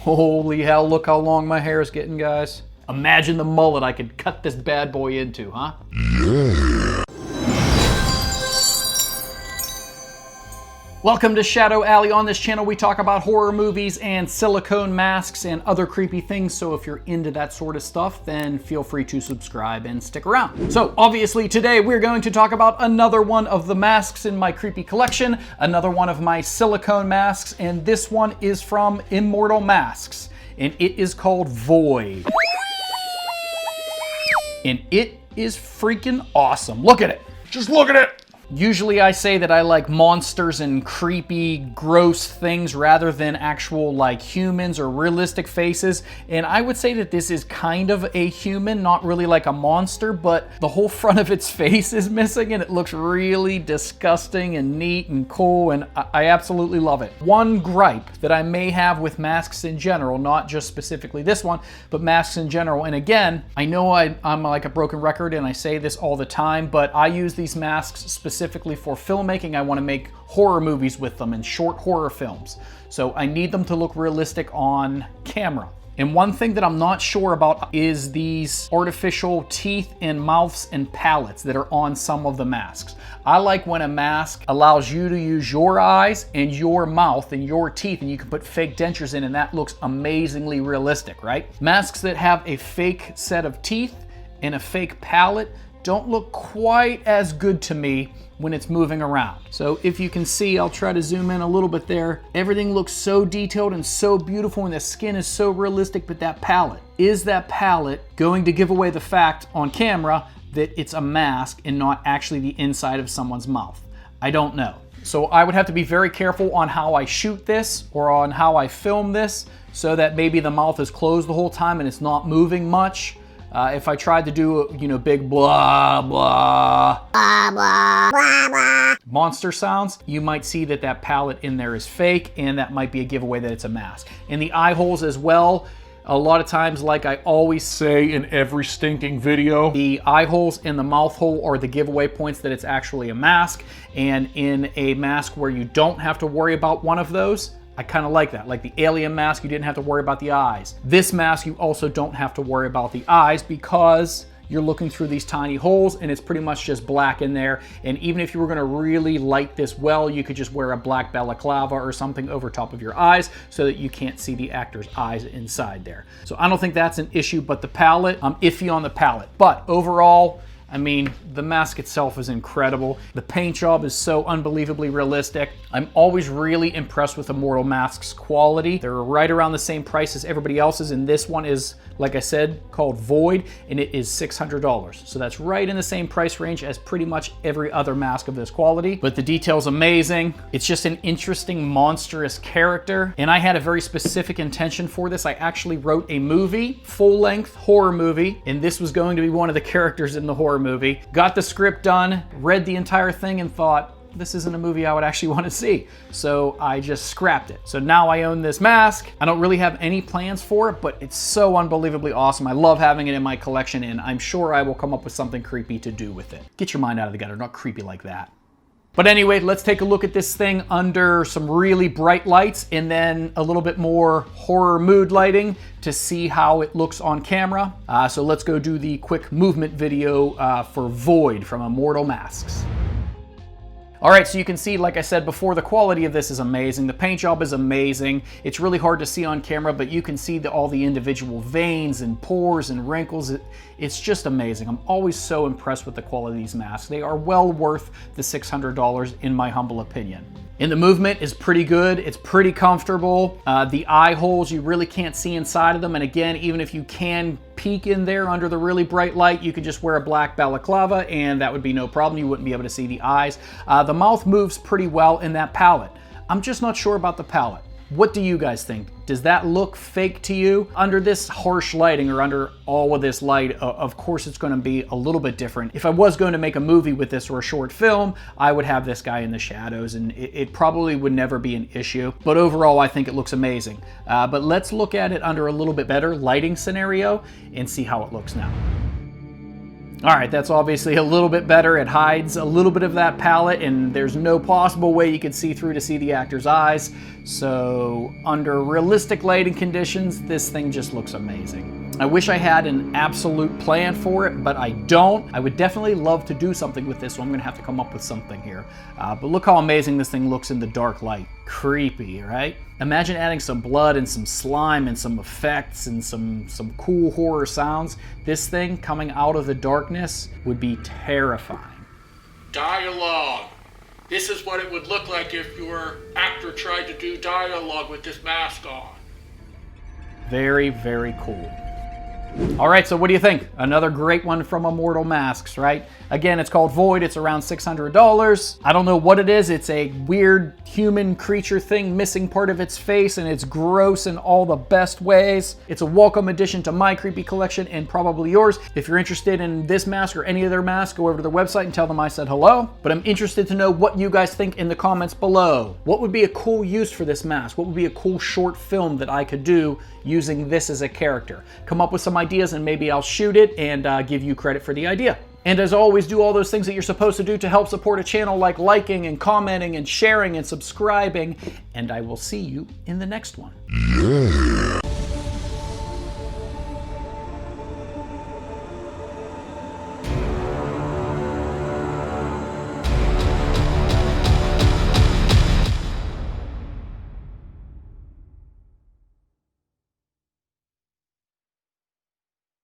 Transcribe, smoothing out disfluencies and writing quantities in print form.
Holy hell, look how long my hair is getting, guys. Imagine the mullet I could cut this bad boy into, huh? Yeah. Welcome to Shadow Alley. On this channel, we talk about horror movies and silicone masks and other creepy things. So if you're into that sort of stuff, then feel free to subscribe and stick around. So obviously today we're going to talk about another one of the masks in my creepy collection, another one of my silicone masks, and this one is from Immortal Masks, and it is called VOID. And it is freaking awesome. Look at it. Just look at it. Usually I say that I like monsters and creepy, gross things rather than actual like humans or realistic faces. And I would say that this is kind of a human, not really like a monster, but the whole front of its face is missing and it looks really disgusting and neat and cool, and I absolutely love it. One gripe that I may have with masks in general, not just specifically this one, but masks in general, and again, I know I'm like a broken record and I say this all the time, but I use these masks specifically for filmmaking. I want to make horror movies with them and short horror films. So I need them to look realistic on camera. And one thing that I'm not sure about is these artificial teeth and mouths and palates that are on some of the masks. I like when a mask allows you to use your eyes and your mouth and your teeth, and you can put fake dentures in, and that looks amazingly realistic, right? Masks that have a fake set of teeth and a fake palate don't look quite as good to me when it's moving around. So if you can see, I'll try to zoom in a little bit there. Everything looks so detailed and so beautiful, and the skin is so realistic, but that palette, is that palette going to give away the fact on camera that it's a mask and not actually the inside of someone's mouth? I don't know. So I would have to be very careful on how I shoot this or on how I film this, so that maybe the mouth is closed the whole time and it's not moving much. If I tried to do, big blah, blah, blah, blah, blah, blah monster sounds, you might see that that palette in there is fake, and that might be a giveaway that it's a mask. And the eye holes as well, a lot of times, like I always say in every stinking video, the eye holes and the mouth hole are the giveaway points that it's actually a mask. And in a mask where you don't have to worry about one of those, I kind of like that. Like the alien mask, you didn't have to worry about the eyes. This mask, you also don't have to worry about the eyes because you're looking through these tiny holes and it's pretty much just black in there. And even if you were gonna really light this well, you could just wear a black balaclava or something over top of your eyes so that you can't see the actor's eyes inside there. So I don't think that's an issue, but the palette, I'm iffy on the palette. But overall, I mean, the mask itself is incredible. The paint job is so unbelievably realistic. I'm always really impressed with Immortal Masks' quality. They're right around the same price as everybody else's, and this one is, like I said, called VOID, and it is $600. So that's right in the same price range as pretty much every other mask of this quality. But the detail's amazing. It's just an interesting, monstrous character, and I had a very specific intention for this. I actually wrote a movie, full-length horror movie, and this was going to be one of the characters in the horror movie. Got the script done, read the entire thing, and thought, this isn't a movie I would actually want to see. So I just scrapped it. So now I own this mask. I don't really have any plans for it, but it's so unbelievably awesome. I love having it in my collection, and I'm sure I will come up with something creepy to do with it. Get your mind out of the gutter, not creepy like that. But anyway, let's take a look at this thing under some really bright lights and then a little bit more horror mood lighting to see how it looks on camera. So let's go do the quick movement video for VOID from Immortal Masks. All right, so you can see, like I said before, the quality of this is amazing. The paint job is amazing. It's really hard to see on camera, but you can see all the individual veins and pores and wrinkles. It's just amazing. I'm always so impressed with the quality of these masks. They are well worth the $600 in my humble opinion. And the movement is pretty good. It's pretty comfortable. The eye holes, you really can't see inside of them. And again, even if you can peek in there under the really bright light, you could just wear a black balaclava and that would be no problem. You wouldn't be able to see the eyes. The mouth moves pretty well in that palette. I'm just not sure about the palette. What do you guys think? Does that look fake to you? Under this harsh lighting or under all of this light, of course it's going to be a little bit different. If I was going to make a movie with this or a short film, I would have this guy in the shadows and it probably would never be an issue. But overall, I think it looks amazing. But let's look at it under a little bit better lighting scenario and see how it looks now. All right, that's obviously a little bit better. It hides a little bit of that palette, and there's no possible way you could see through to see the actor's eyes. So under realistic lighting conditions, this thing just looks amazing. I wish I had an absolute plan for it, but I don't. I would definitely love to do something with this, so I'm gonna have to come up with something here. But look how amazing this thing looks in the dark light. Creepy, right? Imagine adding some blood and some slime and some effects and some cool horror sounds. This thing coming out of the darkness would be terrifying. Dialogue. This is what it would look like if your actor tried to do dialogue with this mask on. Very, very cool. All right, so what do you think? Another great one from Immortal Masks, right? Again, it's called Void. It's around $600. I don't know what it is. It's a weird human creature thing missing part of its face, and it's gross in all the best ways. It's a welcome addition to my creepy collection and probably yours. If you're interested in this mask or any other mask, go over to their website and tell them I said hello. But I'm interested to know what you guys think in the comments below. What would be a cool use for this mask? What would be a cool short film that I could do using this as a character? Come up with some ideas and maybe I'll shoot it and give you credit for the idea. And as always, do all those things that you're supposed to do to help support a channel, like liking and commenting and sharing and subscribing. And I will see you in the next one. Yeah.